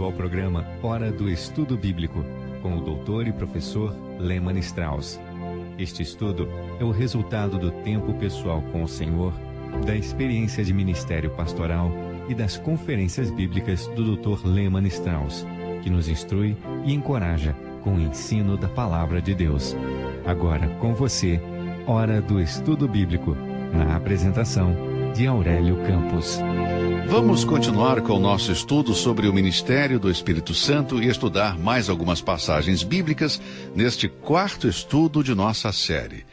bem-vindo ao programa Hora do Estudo Bíblico, com o doutor e professor Lehmann Strauss. Este estudo é o resultado do tempo pessoal com o Senhor, da experiência de ministério pastoral e das conferências bíblicas do Dr. Lehmann Strauss, que nos instrui e encoraja com o ensino da Palavra de Deus. Agora com você, Hora do Estudo Bíblico, na apresentação de Aurélio Campos. Vamos continuar com o nosso estudo sobre o ministério do Espírito Santo e estudar mais algumas passagens bíblicas neste quarto estudo de nossa série.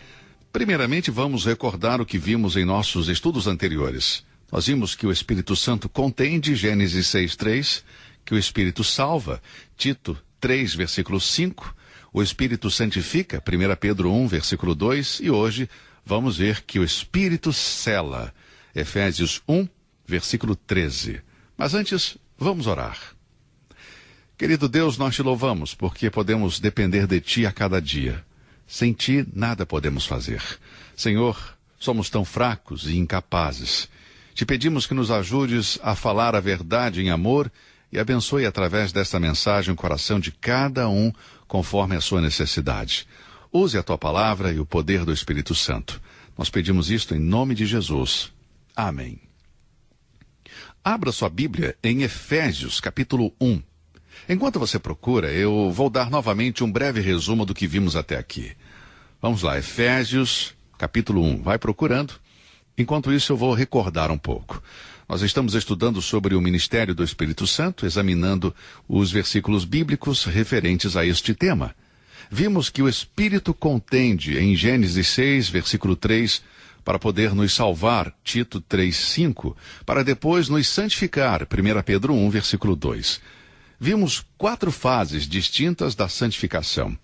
Primeiramente, vamos recordar o que vimos em nossos estudos anteriores. Nós vimos que o Espírito Santo contém, de Gênesis 6:3, que o Espírito salva, Tito 3, versículo 5, o Espírito santifica, 1 Pedro 1, versículo 2, e hoje vamos ver que o Espírito sela, Efésios 1, versículo 13. Mas antes, vamos orar. Querido Deus, nós te louvamos porque podemos depender de ti a cada dia. Sem ti, nada podemos fazer. Senhor, somos tão fracos e incapazes. Te pedimos que nos ajudes a falar a verdade em amor e abençoe através desta mensagem o coração de cada um conforme a sua necessidade. Use a tua palavra e o poder do Espírito Santo. Nós pedimos isto em nome de Jesus. Amém. Abra sua Bíblia em Efésios, capítulo 1. Enquanto você procura, eu vou dar novamente um breve resumo do que vimos até aqui. Vamos lá, Efésios, capítulo 1. Vai procurando. Enquanto isso, eu vou recordar um pouco. Nós estamos estudando sobre o ministério do Espírito Santo, examinando os versículos bíblicos referentes a este tema. Vimos que o Espírito contende em Gênesis 6, versículo 3, para poder nos salvar, Tito 3:5, para depois nos santificar, 1 Pedro 1, versículo 2. Vimos 4 fases distintas da santificação.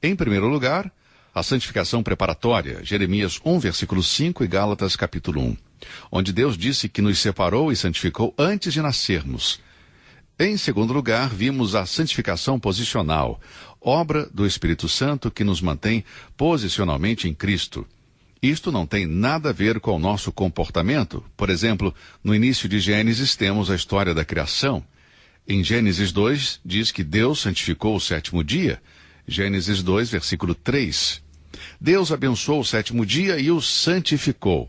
Em primeiro lugar, a santificação preparatória, Jeremias 1, versículo 5 e Gálatas capítulo 1, onde Deus disse que nos separou e santificou antes de nascermos. Em segundo lugar, vimos a santificação posicional, obra do Espírito Santo que nos mantém posicionalmente em Cristo. Isto não tem nada a ver com o nosso comportamento. Por exemplo, no início de Gênesis temos a história da criação. Em Gênesis 2 diz que Deus santificou o 7º dia. Gênesis 2, versículo 3. Deus abençoou o 7º dia e o santificou.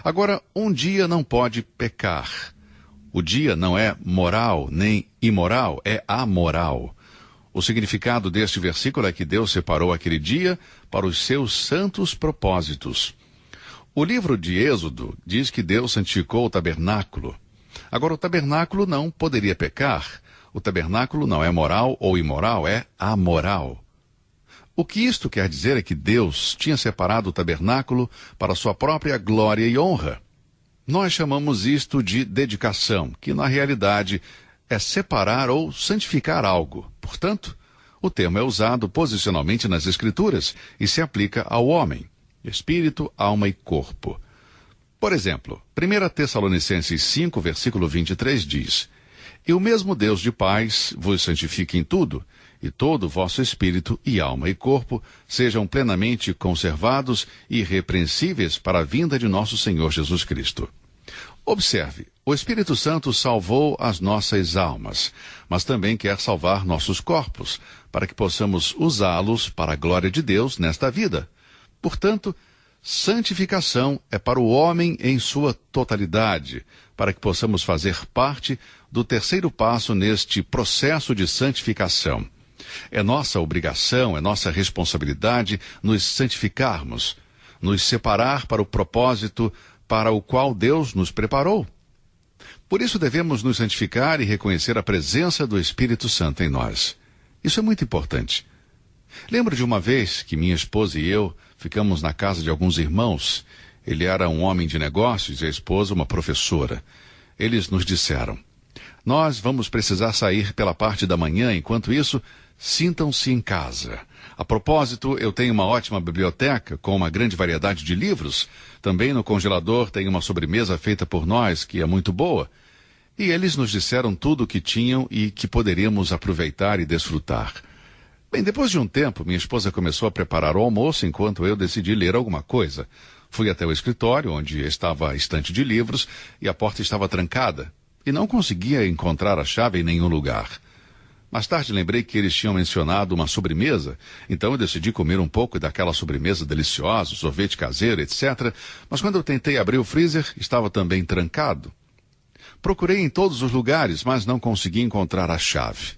Agora, um dia não pode pecar. O dia não é moral nem imoral, é amoral. O significado deste versículo é que Deus separou aquele dia para os seus santos propósitos. O livro de Êxodo diz que Deus santificou o tabernáculo. Agora, o tabernáculo não poderia pecar. O tabernáculo não é moral ou imoral, é amoral. O que isto quer dizer é que Deus tinha separado o tabernáculo para sua própria glória e honra. Nós chamamos isto de dedicação, que na realidade é separar ou santificar algo. Portanto, o termo é usado posicionalmente nas Escrituras e se aplica ao homem, espírito, alma e corpo. Por exemplo, 1 Tessalonicenses 5, versículo 23 diz: E o mesmo Deus de paz vos santifique em tudo, e todo o vosso espírito e alma e corpo sejam plenamente conservados e irrepreensíveis para a vinda de nosso Senhor Jesus Cristo. Observe, o Espírito Santo salvou as nossas almas, mas também quer salvar nossos corpos, para que possamos usá-los para a glória de Deus nesta vida. Portanto, santificação é para o homem em sua totalidade, para que possamos fazer parte do terceiro passo neste processo de santificação. É nossa obrigação, é nossa responsabilidade nos santificarmos, nos separar para o propósito para o qual Deus nos preparou. Por isso devemos nos santificar e reconhecer a presença do Espírito Santo em nós. Isso é muito importante. Lembro de uma vez que minha esposa e eu ficamos na casa de alguns irmãos. Ele era um homem de negócios e a esposa uma professora. Eles nos disseram: nós vamos precisar sair pela parte da manhã, enquanto isso, sintam-se em casa. A propósito, eu tenho uma ótima biblioteca com uma grande variedade de livros. Também no congelador tem uma sobremesa feita por nós, que é muito boa. E eles nos disseram tudo o que tinham e que poderíamos aproveitar e desfrutar. Bem, depois de um tempo, minha esposa começou a preparar o almoço enquanto eu decidi ler alguma coisa. Fui até o escritório, onde estava a estante de livros, e a porta estava trancada. e não conseguia encontrar a chave em nenhum lugar. Mais tarde lembrei que eles tinham mencionado uma sobremesa, então eu decidi comer um pouco daquela sobremesa deliciosa, sorvete caseiro, etc. Mas quando eu tentei abrir o freezer, estava também trancado. Procurei em todos os lugares, mas não consegui encontrar a chave.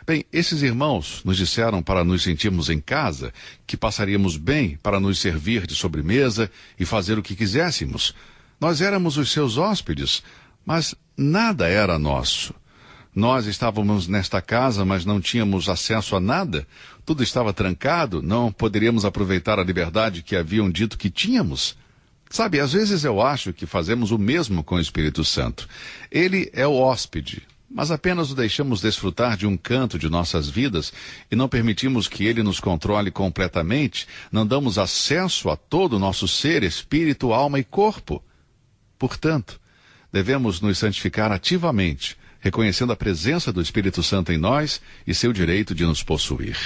Bem, esses irmãos nos disseram para nos sentirmos em casa, que passaríamos bem para nos servir de sobremesa e fazer o que quiséssemos. Nós éramos os seus hóspedes, mas nada era nosso. Nós estávamos nesta casa, mas não tínhamos acesso a nada. Tudo estava trancado, não poderíamos aproveitar a liberdade que haviam dito que tínhamos. Sabe, às vezes eu acho que fazemos o mesmo com o Espírito Santo. Ele é o hóspede, mas apenas o deixamos desfrutar de um canto de nossas vidas e não permitimos que ele nos controle completamente, não damos acesso a todo o nosso ser, espírito, alma e corpo. Portanto, devemos nos santificar ativamente, reconhecendo a presença do Espírito Santo em nós e seu direito de nos possuir.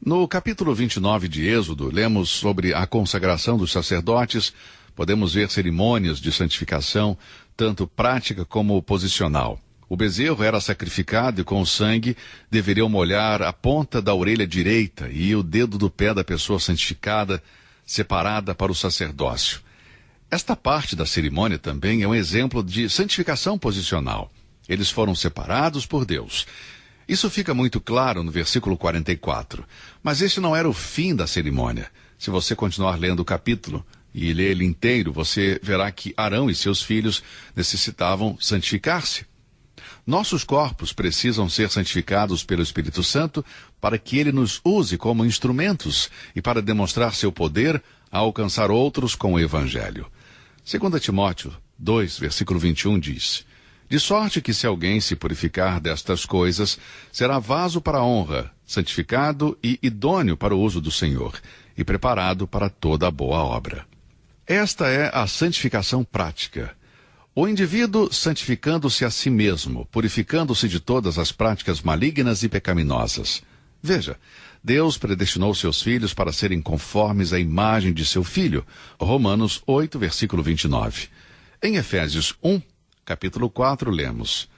No capítulo 29 de Êxodo, lemos sobre a consagração dos sacerdotes. Podemos ver cerimônias de santificação, tanto prática como posicional. O bezerro era sacrificado e com o sangue deveriam molhar a ponta da orelha direita e o dedo do pé da pessoa santificada, separada para o sacerdócio. Esta parte da cerimônia também é um exemplo de santificação posicional. Eles foram separados por Deus. Isso fica muito claro no versículo 44. Mas esse não era o fim da cerimônia. Se você continuar lendo o capítulo e ler ele inteiro, você verá que Arão e seus filhos necessitavam santificar-se. Nossos corpos precisam ser santificados pelo Espírito Santo para que ele nos use como instrumentos e para demonstrar seu poder a alcançar outros com o Evangelho. 2 Timóteo 2, versículo 21 diz: de sorte que se alguém se purificar destas coisas, será vaso para a honra, santificado e idôneo para o uso do Senhor, e preparado para toda a boa obra. Esta é a santificação prática. O indivíduo santificando-se a si mesmo, purificando-se de todas as práticas malignas e pecaminosas. Veja, Deus predestinou seus filhos para serem conformes à imagem de seu Filho. Romanos 8, versículo 29. Em Efésios 1, capítulo 4, lemos: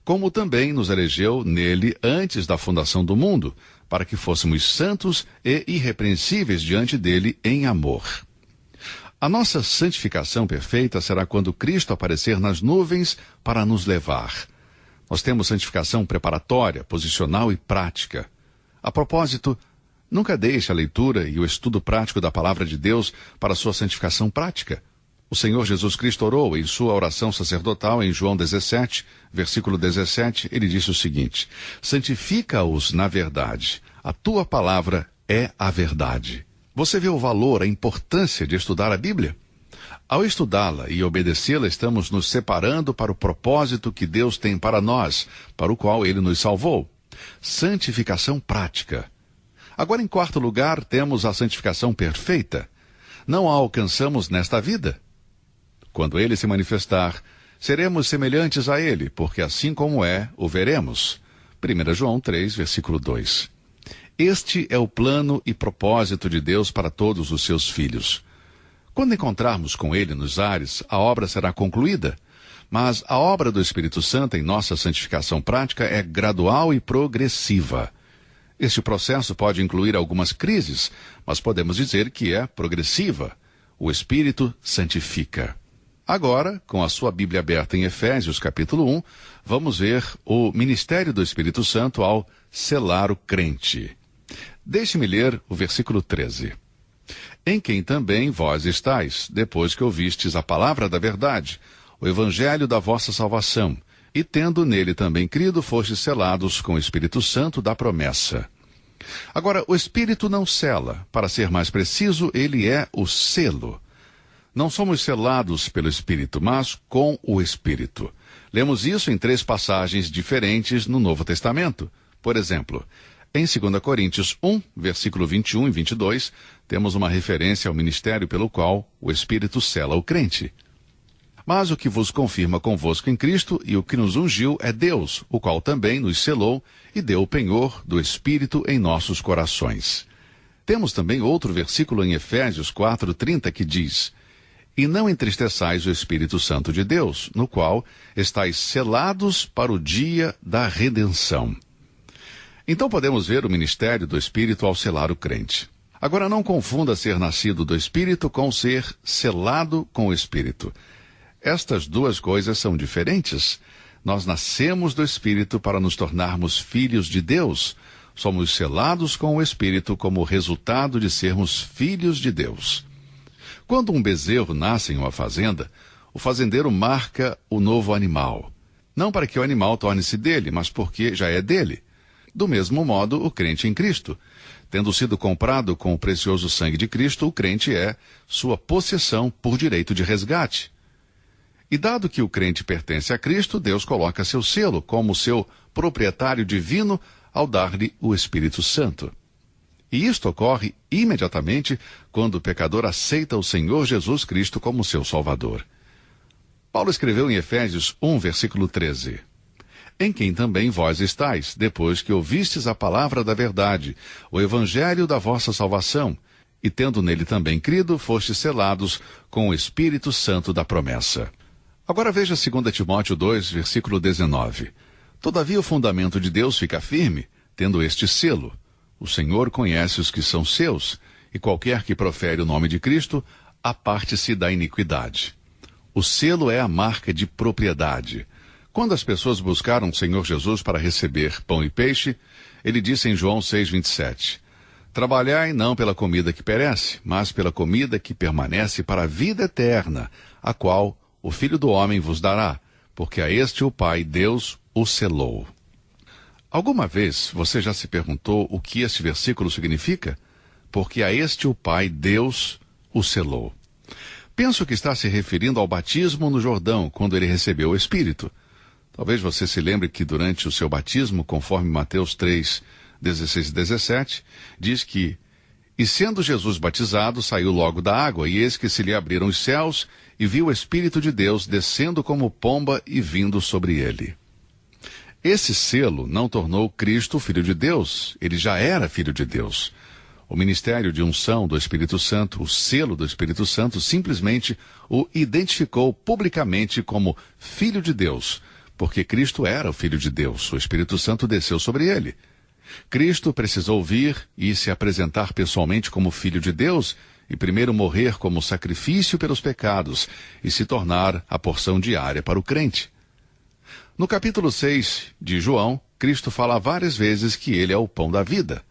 como também nos elegeu nele antes da fundação do mundo, para que fôssemos santos e irrepreensíveis diante dele em amor. A nossa santificação perfeita será quando Cristo aparecer nas nuvens para nos levar. Nós temos santificação preparatória, posicional e prática. A propósito, nunca deixe a leitura e o estudo prático da palavra de Deus para sua santificação prática. O Senhor Jesus Cristo orou em sua oração sacerdotal em João 17, versículo 17, ele disse o seguinte: santifica-os na verdade, a tua palavra é a verdade. Você vê o valor, a importância de estudar a Bíblia? Ao estudá-la e obedecê-la, estamos nos separando para o propósito que Deus tem para nós, para o qual ele nos salvou. Santificação prática. Agora, em quarto lugar, temos a santificação perfeita. Não a alcançamos nesta vida. Quando ele se manifestar, seremos semelhantes a ele, porque assim como é, o veremos. 1 João 3, versículo 2. Este é o plano e propósito de Deus para todos os seus filhos. Quando encontrarmos com ele nos ares, a obra será concluída. Mas a obra do Espírito Santo em nossa santificação prática é gradual e progressiva. Este processo pode incluir algumas crises, mas podemos dizer que é progressiva. O Espírito santifica. Agora, com a sua Bíblia aberta em Efésios, capítulo 1, vamos ver o ministério do Espírito Santo ao selar o crente. Deixe-me ler o versículo 13. Em quem também vós estáis, depois que ouvistes a palavra da verdade, o evangelho da vossa salvação, e tendo nele também crido, fostes selados com o Espírito Santo da promessa. Agora, o Espírito não sela. Para ser mais preciso, ele é o selo. Não somos selados pelo Espírito, mas com o Espírito. Lemos isso em 3 passagens diferentes no Novo Testamento. Por exemplo, em 2 Coríntios 1, versículo 21 e 22, temos uma referência ao ministério pelo qual o Espírito sela o crente. Mas o que vos confirma convosco em Cristo e o que nos ungiu é Deus, o qual também nos selou e deu o penhor do Espírito em nossos corações. Temos também outro versículo em Efésios 4:30 que diz: E não entristeçais o Espírito Santo de Deus, no qual estáis selados para o dia da redenção. Então podemos ver o ministério do Espírito ao selar o crente. Agora não confunda ser nascido do Espírito com ser selado com o Espírito. Estas duas coisas são diferentes. Nós nascemos do Espírito para nos tornarmos filhos de Deus. Somos selados com o Espírito como resultado de sermos filhos de Deus. Quando um bezerro nasce em uma fazenda, o fazendeiro marca o novo animal. Não para que o animal torne-se dele, mas porque já é dele. Do mesmo modo, o crente em Cristo. Tendo sido comprado com o precioso sangue de Cristo, o crente é sua possessão por direito de resgate. E dado que o crente pertence a Cristo, Deus coloca seu selo como seu proprietário divino ao dar-lhe o Espírito Santo. E isto ocorre imediatamente quando o pecador aceita o Senhor Jesus Cristo como seu Salvador. Paulo escreveu em Efésios 1, versículo 13. Em quem também vós estáis, depois que ouvistes a palavra da verdade, o evangelho da vossa salvação, e tendo nele também crido, fostes selados com o Espírito Santo da promessa. Agora veja 2 Timóteo 2, versículo 19. Todavia o fundamento de Deus fica firme, tendo este selo. O Senhor conhece os que são seus, e qualquer que profere o nome de Cristo, aparte-se da iniquidade. O selo é a marca de propriedade. Quando as pessoas buscaram o Senhor Jesus para receber pão e peixe, ele disse em João 6,27, trabalhai não pela comida que perece, mas pela comida que permanece para a vida eterna, a qual o Filho do Homem vos dará, porque a este o Pai, Deus, o selou. Alguma vez você já se perguntou o que este versículo significa? Porque a este o Pai, Deus, o selou. Penso que está se referindo ao batismo no Jordão, quando ele recebeu o Espírito. Talvez você se lembre que durante o seu batismo, conforme Mateus 3, 16 e 17, diz que, e sendo Jesus batizado, saiu logo da água, e eis que se lhe abriram os céus, e viu o Espírito de Deus descendo como pomba e vindo sobre ele. Esse selo não tornou Cristo filho de Deus, ele já era filho de Deus. O ministério de unção do Espírito Santo, o selo do Espírito Santo, simplesmente o identificou publicamente como filho de Deus, porque Cristo era o filho de Deus, o Espírito Santo desceu sobre ele. Cristo precisou vir e se apresentar pessoalmente como filho de Deus, e primeiro morrer como sacrifício pelos pecados, e se tornar a porção diária para o crente. No capítulo 6 de João, Cristo fala várias vezes que ele é o pão da vida.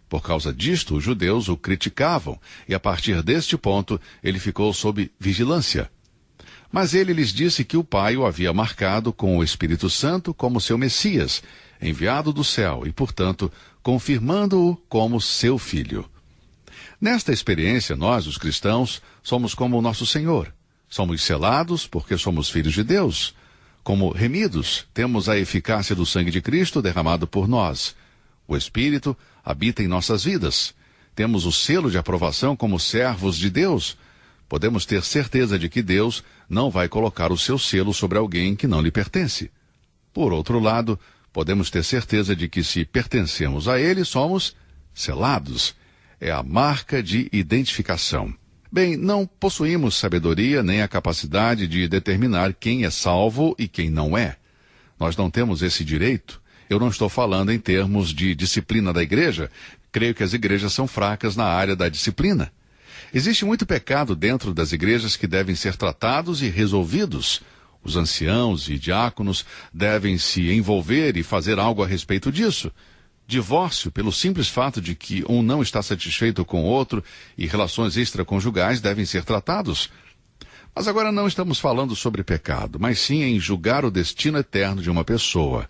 Por causa disto, os judeus o criticavam, e a partir deste ponto, ele ficou sob vigilância. Mas ele lhes disse que o Pai o havia marcado com o Espírito Santo como seu Messias, enviado do céu, e, portanto, confirmando-o como seu filho. Nesta experiência, nós, os cristãos, somos como o nosso Senhor. Somos selados porque somos filhos de Deus. Como remidos, temos a eficácia do sangue de Cristo derramado por nós. O Espírito habita em nossas vidas. Temos o selo de aprovação como servos de Deus. Podemos ter certeza de que Deus não vai colocar o seu selo sobre alguém que não lhe pertence. Por outro lado, podemos ter certeza de que se pertencemos a Ele, somos selados. É a marca de identificação. Bem, não possuímos sabedoria nem a capacidade de determinar quem é salvo e quem não é. Nós não temos esse direito. Eu não estou falando em termos de disciplina da igreja. Creio que as igrejas são fracas na área da disciplina. Existe muito pecado dentro das igrejas que devem ser tratados e resolvidos. Os anciãos e diáconos devem se envolver e fazer algo a respeito disso. Divórcio, pelo simples fato de que um não está satisfeito com o outro, e relações extraconjugais devem ser tratados. Mas agora não estamos falando sobre pecado, mas sim em julgar o destino eterno de uma pessoa.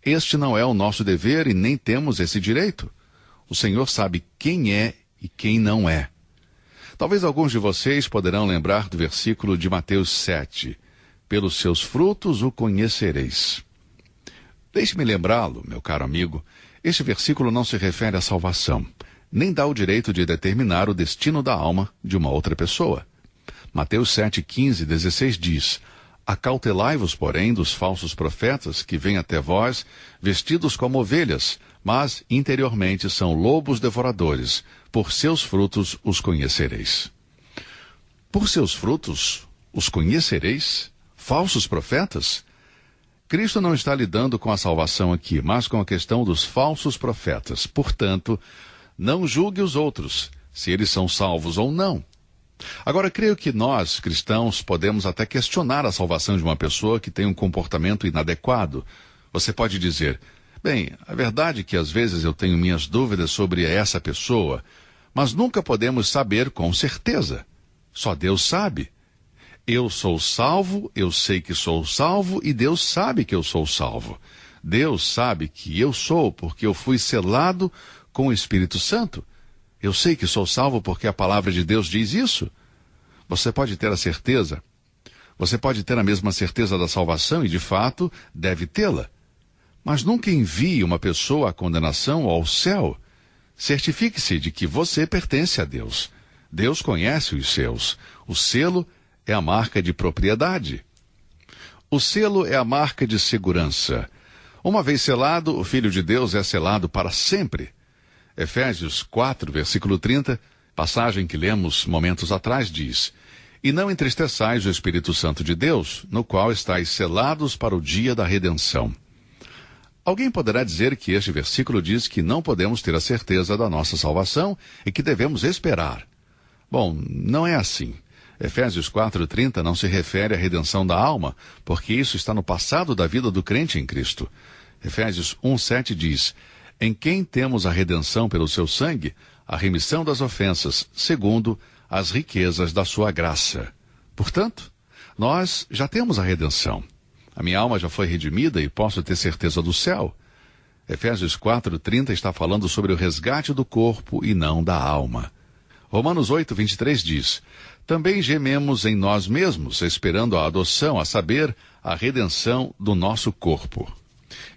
Este não é o nosso dever e nem temos esse direito. O Senhor sabe quem é e quem não é. Talvez alguns de vocês poderão lembrar do versículo de Mateus 7. Pelos seus frutos o conhecereis. Deixe-me lembrá-lo, meu caro amigo. Este versículo não se refere à salvação, nem dá o direito de determinar o destino da alma de uma outra pessoa. Mateus 7, 15 e 16 diz, acautelai-vos, porém, dos falsos profetas que vêm até vós, vestidos como ovelhas, mas interiormente são lobos devoradores. Por seus frutos os conhecereis. Por seus frutos os conhecereis? Falsos profetas? Cristo não está lidando com a salvação aqui, mas com a questão dos falsos profetas. Portanto, não julgue os outros, se eles são salvos ou não. Agora, creio que nós, cristãos, podemos até questionar a salvação de uma pessoa que tem um comportamento inadequado. Você pode dizer, bem, a verdade é que às vezes eu tenho minhas dúvidas sobre essa pessoa, mas nunca podemos saber com certeza. Só Deus sabe. Eu sou salvo, eu sei que sou salvo e Deus sabe que eu sou salvo. Deus sabe que eu sou porque eu fui selado com o Espírito Santo. Eu sei que sou salvo porque a palavra de Deus diz isso. Você pode ter a certeza. Você pode ter a mesma certeza da salvação e, de fato, deve tê-la. Mas nunca envie uma pessoa à condenação ou ao céu. Certifique-se de que você pertence a Deus. Deus conhece os seus. O selo é a marca de propriedade. O selo é a marca de segurança. Uma vez selado, o Filho de Deus é selado para sempre. Efésios 4, versículo 30, passagem que lemos momentos atrás, diz: E não entristeçais o Espírito Santo de Deus, no qual estáis selados para o dia da redenção. Alguém poderá dizer que este versículo diz que não podemos ter a certeza da nossa salvação e que devemos esperar. Bom, não é assim. Efésios 4:30 não se refere à redenção da alma, porque isso está no passado da vida do crente em Cristo. Efésios 1:7 diz: Em quem temos a redenção pelo seu sangue, a remissão das ofensas, segundo as riquezas da sua graça. Portanto, nós já temos a redenção. A minha alma já foi redimida e posso ter certeza do céu. Efésios 4:30 está falando sobre o resgate do corpo e não da alma. Romanos 8:23 diz: Também gememos em nós mesmos, esperando a adoção, a saber, a redenção do nosso corpo.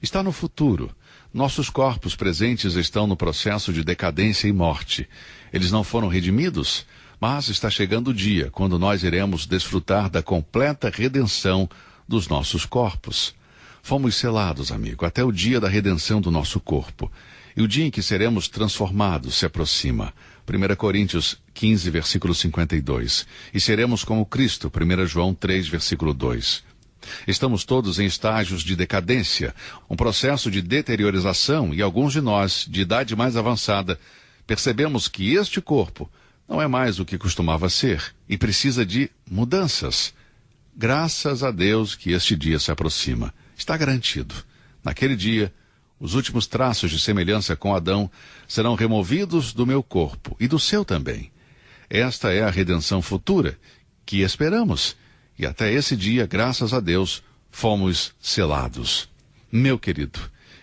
Está no futuro. Nossos corpos presentes estão no processo de decadência e morte. Eles não foram redimidos, mas está chegando o dia quando nós iremos desfrutar da completa redenção dos nossos corpos. Fomos selados, amigo, até o dia da redenção do nosso corpo. E o dia em que seremos transformados se aproxima. 1 Coríntios 15, versículo 52. E seremos como Cristo, 1 João 3, versículo 2. Estamos todos em estágios de decadência, um processo de deteriorização, e alguns de nós, de idade mais avançada, percebemos que este corpo não é mais o que costumava ser e precisa de mudanças. Graças a Deus que este dia se aproxima. Está garantido. Naquele dia, os últimos traços de semelhança com Adão serão removidos do meu corpo e do seu também. Esta é a redenção futura que esperamos. E até esse dia, graças a Deus, fomos selados. Meu querido,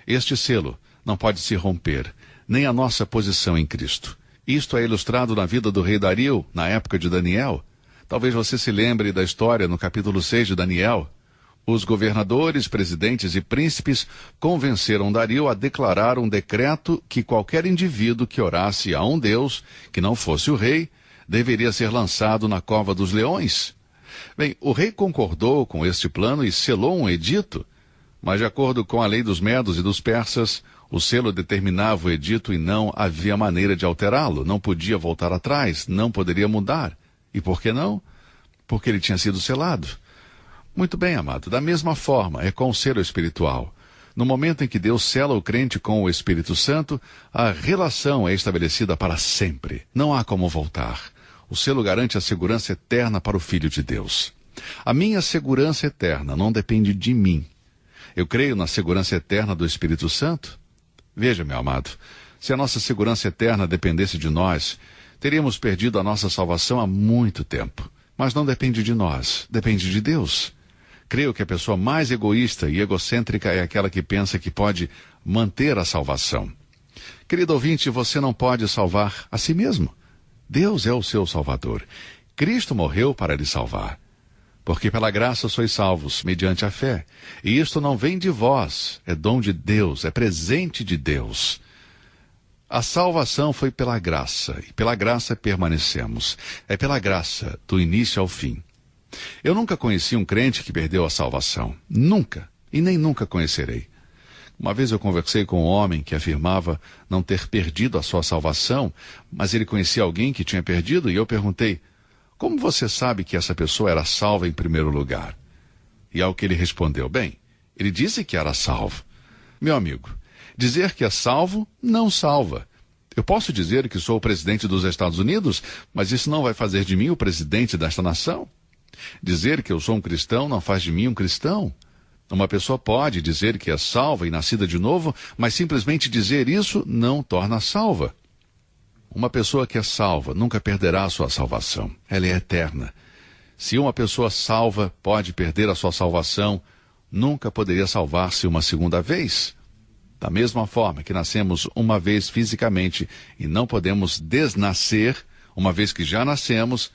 este selo não pode se romper, nem a nossa posição em Cristo. Isto é ilustrado na vida do rei Dario, na época de Daniel. Talvez você se lembre da história no capítulo 6 de Daniel. Os governadores, presidentes e príncipes convenceram Dario a declarar um decreto que qualquer indivíduo que orasse a um Deus, que não fosse o rei, deveria ser lançado na cova dos leões. Bem, o rei concordou com este plano e selou um edito, mas de acordo com a lei dos medos e dos persas, o selo determinava o edito e não havia maneira de alterá-lo, não podia voltar atrás, não poderia mudar. E por que não? Porque ele tinha sido selado. Muito bem, amado, da mesma forma é com o selo espiritual. No momento em que Deus sela o crente com o Espírito Santo, a relação é estabelecida para sempre. Não há como voltar. O selo garante a segurança eterna para o Filho de Deus. A minha segurança eterna não depende de mim. Eu creio na segurança eterna do Espírito Santo. Veja, meu amado, se a nossa segurança eterna dependesse de nós, teríamos perdido a nossa salvação há muito tempo. Mas não depende de nós, depende de Deus. Creio que a pessoa mais egoísta e egocêntrica é aquela que pensa que pode manter a salvação. Querido ouvinte, você não pode salvar a si mesmo. Deus é o seu Salvador. Cristo morreu para lhe salvar. Porque pela graça sois salvos, mediante a fé. E isto não vem de vós, é dom de Deus, é presente de Deus. A salvação foi pela graça, e pela graça permanecemos. É pela graça, do início ao fim. Eu nunca conheci um crente que perdeu a salvação. Nunca, e nem nunca conhecerei. Uma vez eu conversei com um homem que afirmava não ter perdido a sua salvação, mas ele conhecia alguém que tinha perdido, e eu perguntei, como você sabe que essa pessoa era salva em primeiro lugar? E ao que ele respondeu, bem, ele disse que era salvo. Meu amigo, dizer que é salvo não salva. Eu posso dizer que sou o presidente dos Estados Unidos, mas isso não vai fazer de mim o presidente desta nação. Dizer que eu sou um cristão não faz de mim um cristão. Uma pessoa pode dizer que é salva e nascida de novo, mas simplesmente dizer isso não torna salva. Uma pessoa que é salva nunca perderá a sua salvação. Ela é eterna. Se uma pessoa salva pode perder a sua salvação, nunca poderia salvar-se uma segunda vez. Da mesma forma que nascemos uma vez fisicamente e não podemos desnascer, uma vez que já nascemos,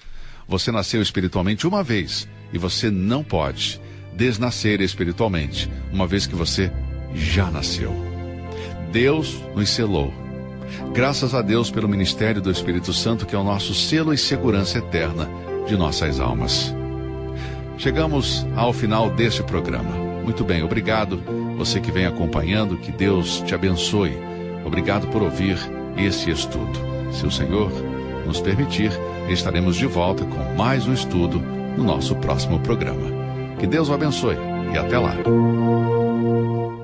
você nasceu espiritualmente uma vez e você não pode desnascer espiritualmente, uma vez que você já nasceu. Deus nos selou. Graças a Deus pelo ministério do Espírito Santo, que é o nosso selo e segurança eterna de nossas almas. Chegamos ao final deste programa. Muito bem, obrigado você que vem acompanhando, que Deus te abençoe. Obrigado por ouvir esse estudo. Se o Senhor nos permitir, estaremos de volta com mais um estudo no nosso próximo programa. Que Deus o abençoe e até lá.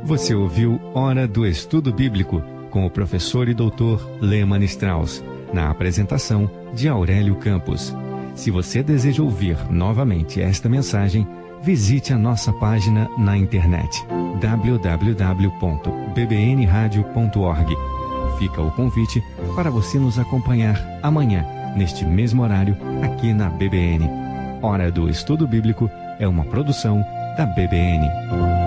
Você ouviu Hora do Estudo Bíblico com o professor e doutor Lehmann Strauss, na apresentação de Aurélio Campos. Se você deseja ouvir novamente esta mensagem, visite a nossa página na internet www.bbnradio.org. Fica o convite para você nos acompanhar amanhã, neste mesmo horário, aqui na BBN. Hora do Estudo Bíblico é uma produção da BBN.